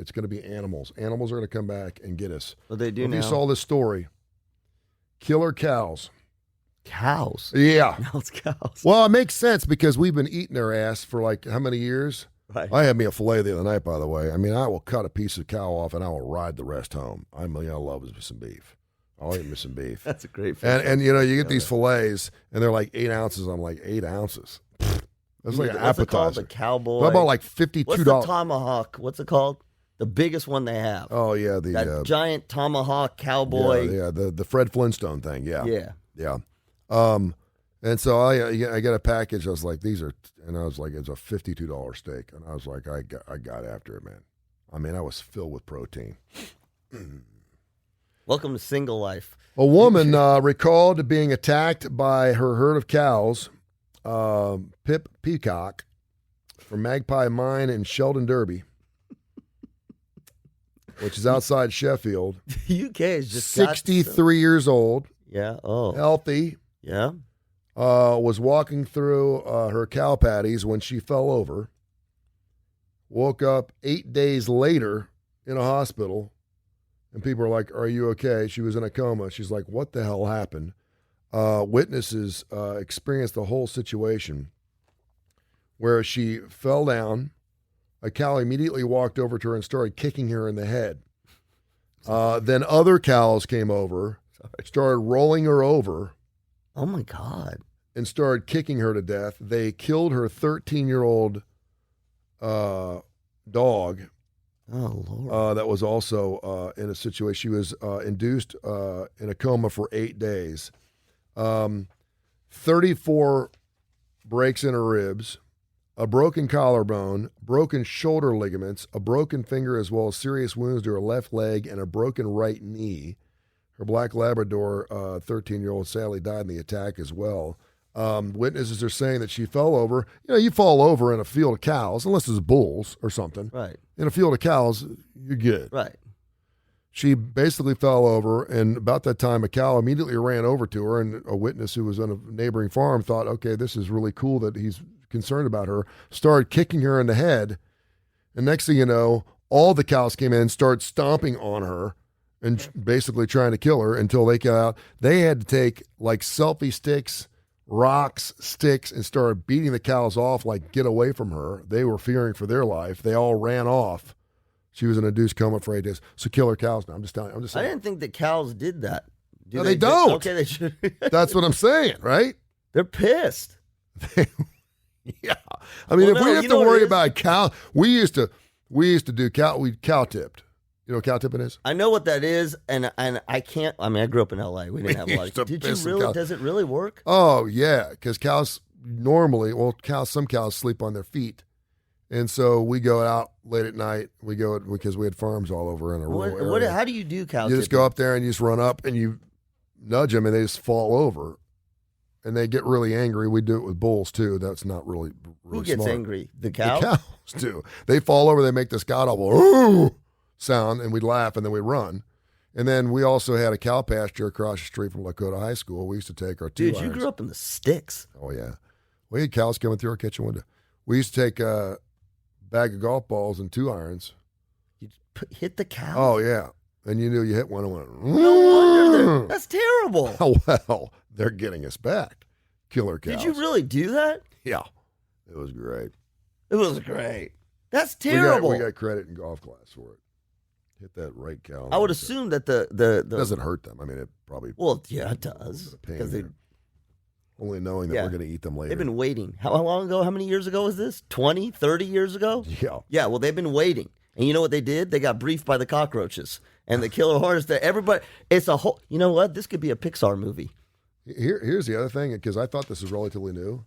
It's going to be animals. Animals are going to come back and get us. Well, they do now. If you saw this story, killer cows. Cows? Yeah. Now it's cows. Well, it makes sense because we've been eating their ass for like how many years? Right. I had me a filet the other night, by the way. I mean, I will cut a piece of cow off and I will ride the rest home. I love some beef. I'll eat me some beef. That's a great fish. And you know, you get these fillets and they're like 8 ounces. I'm like, 8 ounces. That's like an What's it called? appetizer. The cowboy. What about like $52? What's the tomahawk? What's it called? The biggest one they have. Oh, yeah. That giant tomahawk cowboy. Yeah, the Fred Flintstone thing. Yeah. Yeah. And so I got a package. I was like, it's a $52 steak. And I was like, I got after it, man. I mean, I was filled with protein. Welcome to single life. A woman recalled being attacked by her herd of cows, Pip Peacock, from Magpie Mine in Sheldon, Derby, which is outside Sheffield. The UK is just 63 years old. Yeah. Oh. Healthy. Yeah. Was walking through her cow patties when she fell over. Woke up 8 days later in a hospital. And people are like, are you okay? She was in a coma. She's like, what the hell happened? Witnesses experienced the whole situation where she fell down. A cow immediately walked over to her and started kicking her in the head. Then other cows came over, started rolling her over. Oh, my God. And started kicking her to death. They killed her 13-year-old dog. Oh, Lord. That was also in a situation. She was induced in a coma for 8 days. 34 breaks in her ribs, a broken collarbone, broken shoulder ligaments, a broken finger, as well as serious wounds to her left leg and a broken right knee. Her black Labrador, 13-year-old, sadly died in the attack as well. Witnesses are saying that she fell over. You know, you fall over in a field of cows, unless it's bulls or something. Right. In a field of cows, you're good. Right. She basically fell over, and about that time, a cow immediately ran over to her, and a witness who was on a neighboring farm thought, okay, this is really cool that he's concerned about her, started kicking her in the head, and next thing you know, all the cows came in and started stomping on her and basically trying to kill her until they got out. They had to take, like, selfie sticks, rocks, sticks, and started beating the cows off, like, get away from her. They were fearing for their life. They all ran off. She was in a induced coma for 8 days. So kill her cows now. I'm just telling you. I didn't think that cows did that. No, they don't. Okay, they should. That's what I'm saying, right? They're pissed. Yeah. I mean, Well, if we no, have you to know what worry it is? about cow, we used to do we cow tipped. You know what cow tipping is? I know what that is, and I can't. I mean, I grew up in L.A. We didn't have a lot used to of. Did you piss some really? cows. Does it really work? Oh, yeah, because cows normally, some cows sleep on their feet. And so we go out late at night. We go because we had farms all over in a rural area. How do you do cow You tipping? just go up there and you just run up and you nudge them and they just fall over. And they get really angry. We do it with bulls too. That's not really Who gets smart. angry? The cow? The cows do. They fall over. They make this god-awful "Ooh" sound, and we laugh, and then we run. And then we also had a cow pasture across the street from Lakota High School. We used to take our Dude, you grew up in the sticks. Oh, yeah. We had cows coming through our kitchen window. We used to take a bag of golf balls and 2 irons. You hit the cow? Oh, yeah. And you knew you hit one and went, No wonder. That's terrible. Oh, well, they're getting us back. Killer cows. Did you really do that? Yeah. It was great. It was great. That's terrible. We got credit in golf class for it. Hit that right cow. I would assume that the It doesn't hurt them. I mean, it probably. Well, yeah, it does. Because they only knowing that we're going to eat them later. They've been waiting. How long ago? How many years ago was this? 20, 30 years ago? Yeah. Yeah, well, they've been waiting. And you know what they did? They got briefed by the cockroaches. And the killer hornets, everybody, it's a whole, you know what? This could be a Pixar movie. Here's the other thing, because I thought this was relatively new.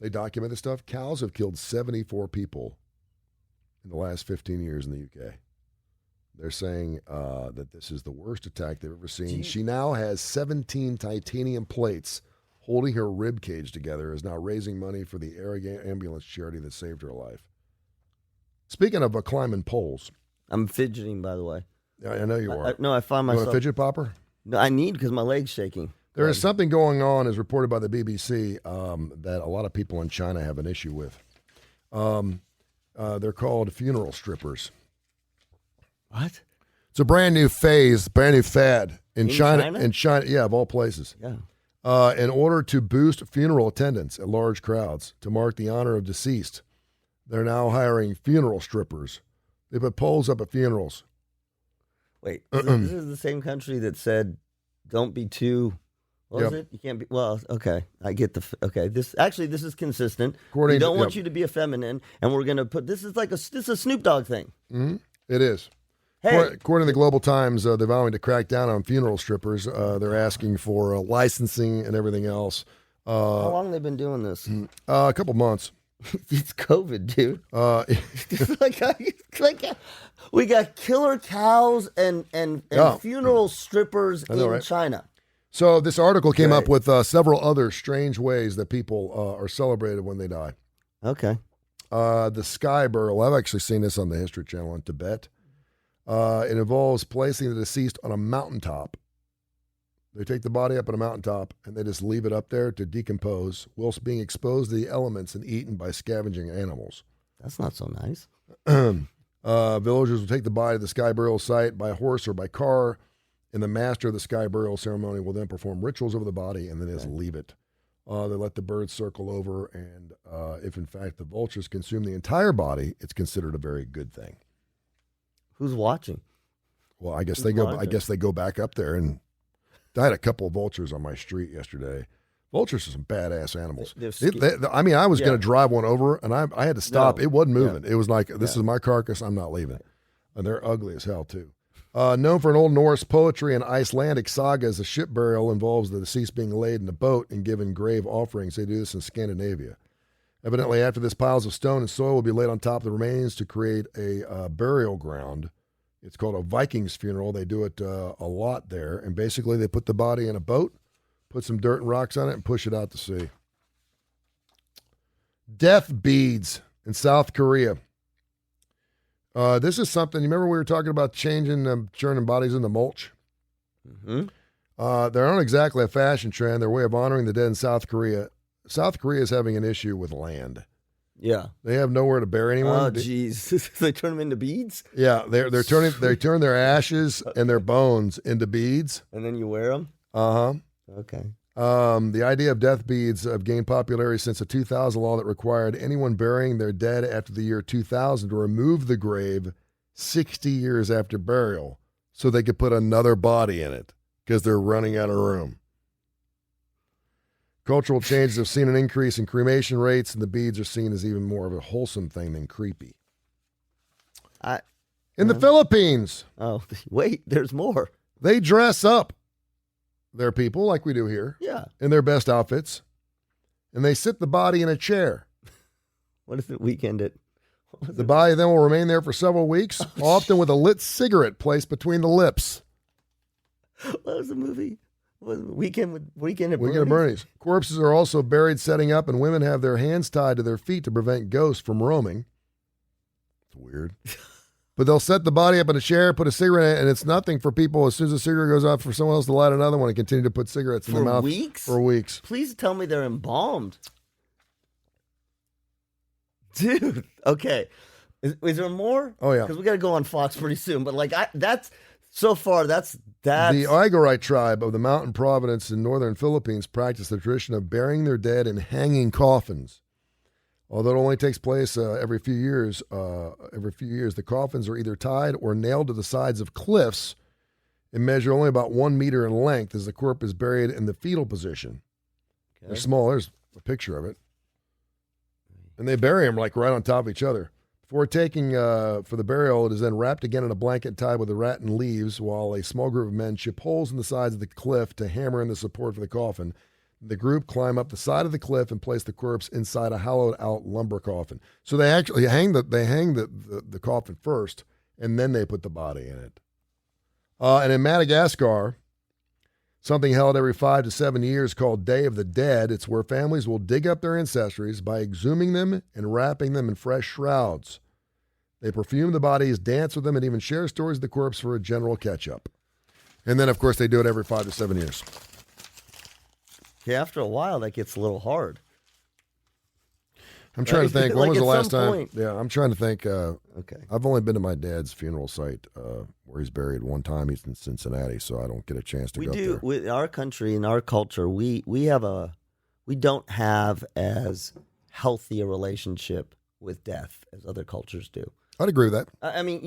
They document this stuff. Cows have killed 74 people in the last 15 years in the UK. They're saying that this is the worst attack they've ever seen. She now has 17 titanium plates holding her rib cage together, is now raising money for the air ambulance charity that saved her life. Speaking of climbing poles. I'm fidgeting, by the way. I know you are. I find myself. You want a fidget popper? No, I need because my leg's shaking. There is something going on, as reported by the BBC, that a lot of people in China have an issue with. They're called funeral strippers. What? It's a brand new phase, brand new fad in China? In China, yeah, of all places. Yeah. In order to boost funeral attendance at large crowds to mark the honor of deceased, they're now hiring funeral strippers. They put poles up at funerals. Wait, this is the same country that said, "Don't be too." What was it? You can't be. Well, okay, I get okay. This is consistent. We don't want you to be a feminine, and we're gonna put this is like this is a Snoop Dogg thing. Mm-hmm. It is. Hey. According to the Global Times, they're vowing to crack down on funeral strippers. They're asking for licensing and everything else. How long have they been doing this? A couple months. It's COVID, dude. We got killer cows and funeral strippers in China. So this article came up with several other strange ways that people are celebrated when they die. Okay. The sky burial. I've actually seen this on the History Channel in Tibet. It involves placing the deceased on a mountaintop. They take the body up on a mountaintop and they just leave it up there to decompose whilst being exposed to the elements and eaten by scavenging animals. That's not so nice. Villagers will take the body to the sky burial site by horse or by car, and the master of the sky burial ceremony will then perform rituals over the body and then just leave it. They let the birds circle over, and if in fact the vultures consume the entire body, it's considered a very good thing. Who's watching? Well, I guess they go back up there, and I had a couple of vultures on my street yesterday. Vultures are some badass animals. I was going to drive one over, and I had to stop. It wasn't moving. It was like, this is my carcass. I'm not leaving it. And they're ugly as hell, too. Known for an Old Norse poetry and Icelandic sagas, the ship burial involves the deceased being laid in a boat and given grave offerings. They do this in Scandinavia. Evidently, after this, piles of stone and soil will be laid on top of the remains to create a burial ground. It's called a Viking's funeral. They do it a lot there. And basically, they put the body in a boat, put some dirt and rocks on it, and push it out to sea. Death beads in South Korea. This is something, you remember we were talking about churning bodies into mulch? Mm-hmm. They aren't exactly a fashion trend. They're a way of honoring the dead in South Korea. South Korea is having an issue with land. Yeah. They have nowhere to bury anyone. Oh, jeez. They turn them into beads? Yeah, they turn their ashes and their bones into beads. And then you wear them? Uh-huh. Okay. The idea of death beads have gained popularity since the 2000 law that required anyone burying their dead after the year 2000 to remove the grave 60 years after burial so they could put another body in it because they're running out of room. Cultural changes have seen an increase in cremation rates, and the beads are seen as even more of a wholesome thing than creepy. In the Philippines. Oh, wait, there's more. They dress up their people like we do here. Yeah. In their best outfits. And they sit the body in a chair. What is it, weekend it? The body then will remain there for several weeks, often with a lit cigarette placed between the lips. What was the movie? What was it, Weekend at Bernie's. Corpses are also buried setting up, and women have their hands tied to their feet to prevent ghosts from roaming. It's weird. But they'll set the body up in a chair, put a cigarette in it, and it's nothing for people. As soon as the cigarette goes off, for someone else to light another one and continue to put cigarettes in their mouth. For weeks? Please tell me they're embalmed. Dude, okay. Is there more? Oh, yeah. Because we got to go on Fox pretty soon. But, that's... So far, that's the Igorite tribe of the Mountain Province in northern Philippines practice the tradition of burying their dead in hanging coffins. Although it only takes place every few years, the coffins are either tied or nailed to the sides of cliffs and measure only about 1 meter in length as the corpse is buried in the fetal position. Okay. They're small. There's a picture of it. And they bury them right on top of each other. Before taking for the burial, it is then wrapped again in a blanket tied with a rat and leaves while a small group of men chip holes in the sides of the cliff to hammer in the support for the coffin. The group climb up the side of the cliff and place the corpse inside a hollowed-out lumber coffin. So they actually hang the coffin first, and then they put the body in it. And in Madagascar, something held every 5 to 7 years called Day of the Dead. It's where families will dig up their ancestries by exhuming them and wrapping them in fresh shrouds. They perfume the bodies, dance with them, and even share stories of the corpse for a general catch-up. And then, of course, they do it every 5 to 7 years. Yeah, after a while, that gets a little hard. I'm trying to think. When was the last time? Point. Yeah, I'm trying to think. Okay. I've only been to my dad's funeral site where he's buried one time. He's in Cincinnati, so I don't get a chance to go there. With our country and our culture, we don't have as healthy a relationship with death as other cultures do. I'd agree with that. I mean,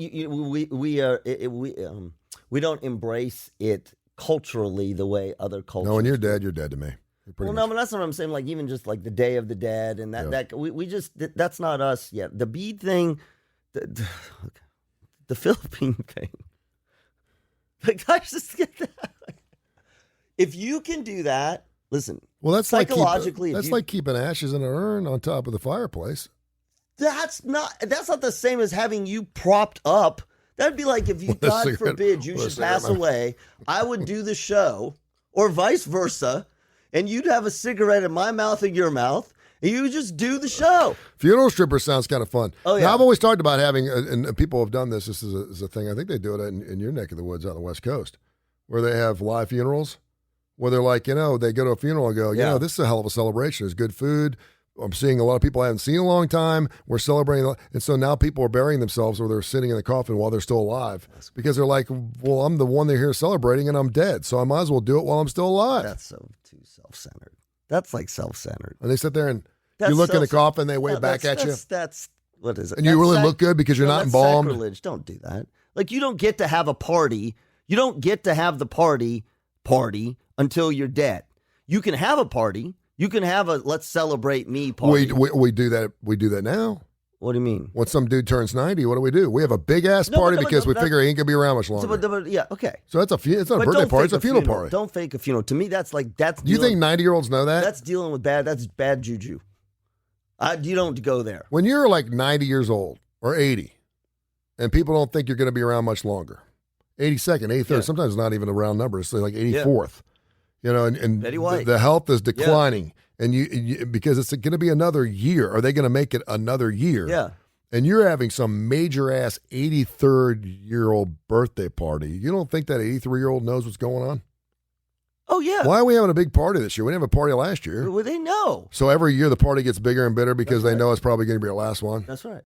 we don't embrace it culturally the way other cultures. No, when you're dead to me. Well, no, but that's what I'm saying. Like even just like the Day of the Dead and that we just that's not us yet. The bead thing, the Philippine thing. Like I just get that. If you can do that, listen. Well, that's psychologically. Like keeping ashes in an urn on top of the fireplace. That's not the same as having you propped up. That'd be like if you, God forbid, you should pass away. I would do the show, or vice versa, and you'd have a cigarette in my mouth and your mouth, and you would just do the show. Funeral stripper sounds kind of fun. Oh yeah. Now, I've always talked about having, and people have done this. This is a thing. I think they do it in your neck of the woods out on the West Coast, where they have live funerals, where they're like, they go to a funeral and go, this is a hell of a celebration. There's good food. I'm seeing a lot of people I haven't seen in a long time. We're celebrating. And so now people are burying themselves or they're sitting in the coffin while they're still alive because they're like, well, I'm the one they're here celebrating and I'm dead. So I might as well do it while I'm still alive. That's so too self-centered. That's like self-centered. And they sit there and you look in the coffin, they wave back at you. That's what is it? And you really look good because you're not embalmed. Sacrilege. Don't do that. Like you don't get to have a party. You don't get to have the party until you're dead. You can have a party. You can have a let's celebrate me party. We do that. We do that now. What do you mean? When some dude turns 90, what do? We have a big ass party because we figure he ain't gonna be around much longer. Yeah, okay. So it's not a birthday party; it's a funeral party. Don't fake a funeral. To me, that's. Do you think 90-year-olds know that? That's dealing with bad. That's bad juju. You don't go there. When you're like 90 years old or 80, and people don't think you're going to be around much longer, 82nd, 83rd, sometimes it's not even a round number. It's like 84th. And the health is declining, and you because it's going to be another year. Are they going to make it another year? Yeah. And you're having some major ass 83rd-year-old birthday party. You don't think that 83-year-old knows what's going on? Oh yeah. Why are we having a big party this year? We didn't have a party last year. Well, they know. So every year the party gets bigger and bigger because they know it's probably going to be our last one. That's right.